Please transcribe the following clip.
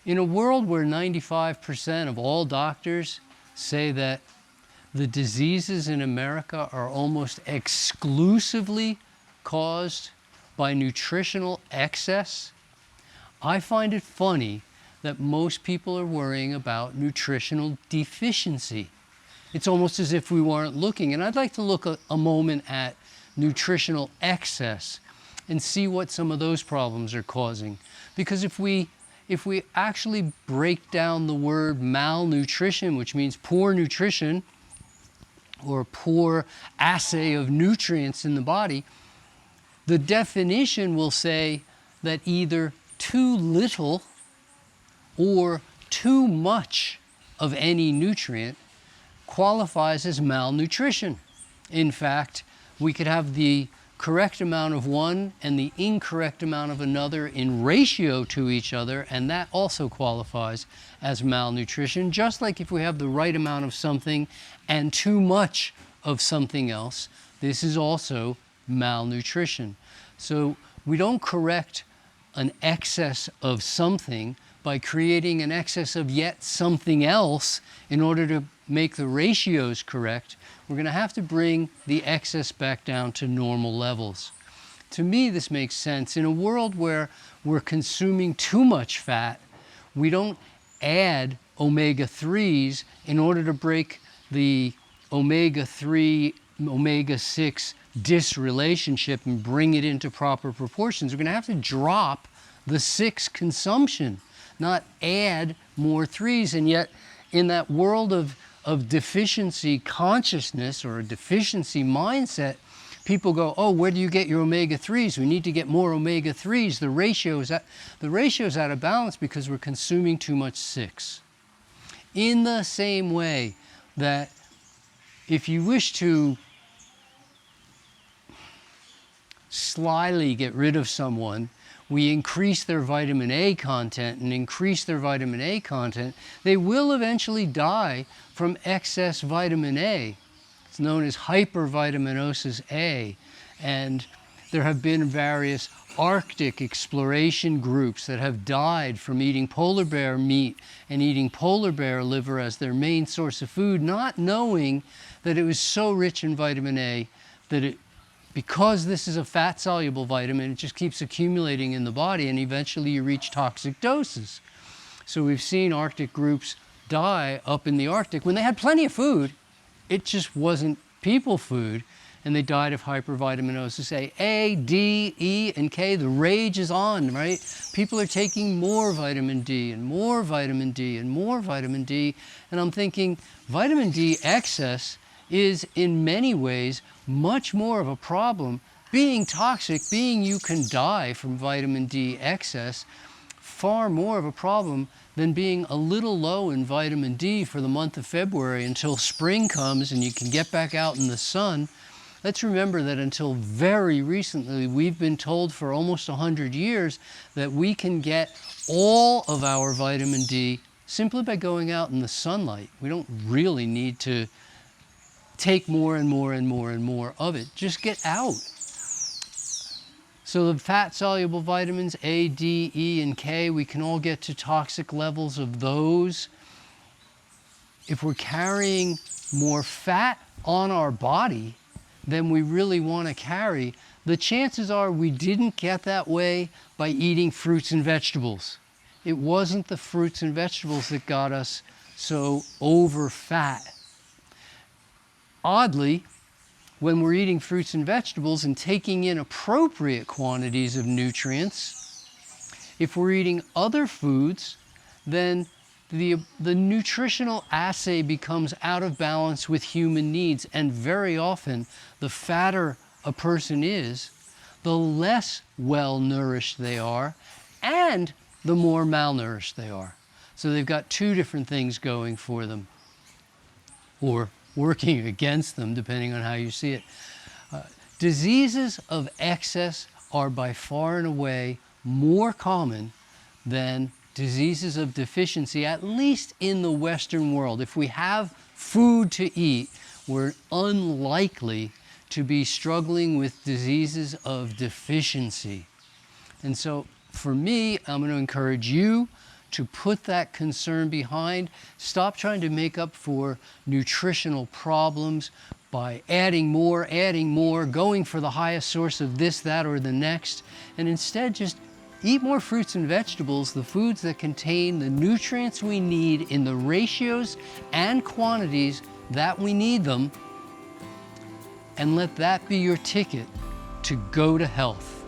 In a world where 95% of all doctors say that the diseases in America are almost exclusively caused by nutritional excess, I find it funny that most people are worrying about nutritional deficiency. It's almost as if we weren't looking. And I'd like to look a moment at nutritional excess and see what some of those problems are causing. Because if we actually break down the word malnutrition, which means poor nutrition or poor assay of nutrients in the body, the definition will say that either too little or too much of any nutrient qualifies as malnutrition. In fact, we could have the correct amount of one and the incorrect amount of another in ratio to each other, and that also qualifies as malnutrition. Just like if we have the right amount of something and too much of something else, this is also malnutrition. So we don't correct an excess of something by creating an excess of yet something else in order to make the ratios correct. We're going to have to bring the excess back down to normal levels. To me, this makes sense. In a world where we're consuming too much fat, we don't add omega-3s in order to break the omega-3, omega-6 disrelationship and bring it into proper proportions. We're going to have to drop the 6 consumption, not add more 3s. And yet, in that world of deficiency consciousness or a deficiency mindset, people go, oh, where do you get your omega-3s? We need to get more omega-3s. The ratio is out of balance because we're consuming too much 6. In the same way that if you wish to slyly get rid of someone, we increase their vitamin A content and increase their vitamin A content, they will eventually die from excess vitamin A. It's known as hypervitaminosis A. And there have been various Arctic exploration groups that have died from eating polar bear meat and eating polar bear liver as their main source of food, not knowing that it was so rich in vitamin A that because this is a fat-soluble vitamin, it just keeps accumulating in the body, and eventually you reach toxic doses. So we've seen Arctic groups die up in the Arctic when they had plenty of food. It just wasn't people food, and they died of hypervitaminosis A, D, E, and K. The rage is on, right? People are taking more vitamin D and more vitamin D and more vitamin D, and I'm thinking vitamin D excess is in many ways much more of a problem, being toxic, being you can die from vitamin D excess, far more of a problem than being a little low in vitamin D for the month of February until spring comes and you can get back out in the sun. Let's remember that until very recently, we've been told for almost 100 years that we can get all of our vitamin D simply by going out in the sunlight. We don't really need to take more and more and more and more of it. Just get out. So the fat-soluble vitamins A, D, E, and K, we can all get to toxic levels of those. If we're carrying more fat on our body than we really want to carry, the chances are we didn't get that way by eating fruits and vegetables. It wasn't the fruits and vegetables that got us so over-fat. Oddly, when we're eating fruits and vegetables and taking in appropriate quantities of nutrients, if we're eating other foods, then the nutritional assay becomes out of balance with human needs. And very often, the fatter a person is, the less well-nourished they are, and the more malnourished they are. So they've got two different things going for them, or working against them, depending on how you see it. Diseases of excess are by far and away more common than diseases of deficiency, at least in the Western world. If we have food to eat, we're unlikely to be struggling with diseases of deficiency. And so for me, I'm going to encourage you to put that concern behind. Stop trying to make up for nutritional problems by adding more, going for the highest source of this, that, or the next, and instead just eat more fruits and vegetables, the foods that contain the nutrients we need in the ratios and quantities that we need them, and let that be your ticket to go to health.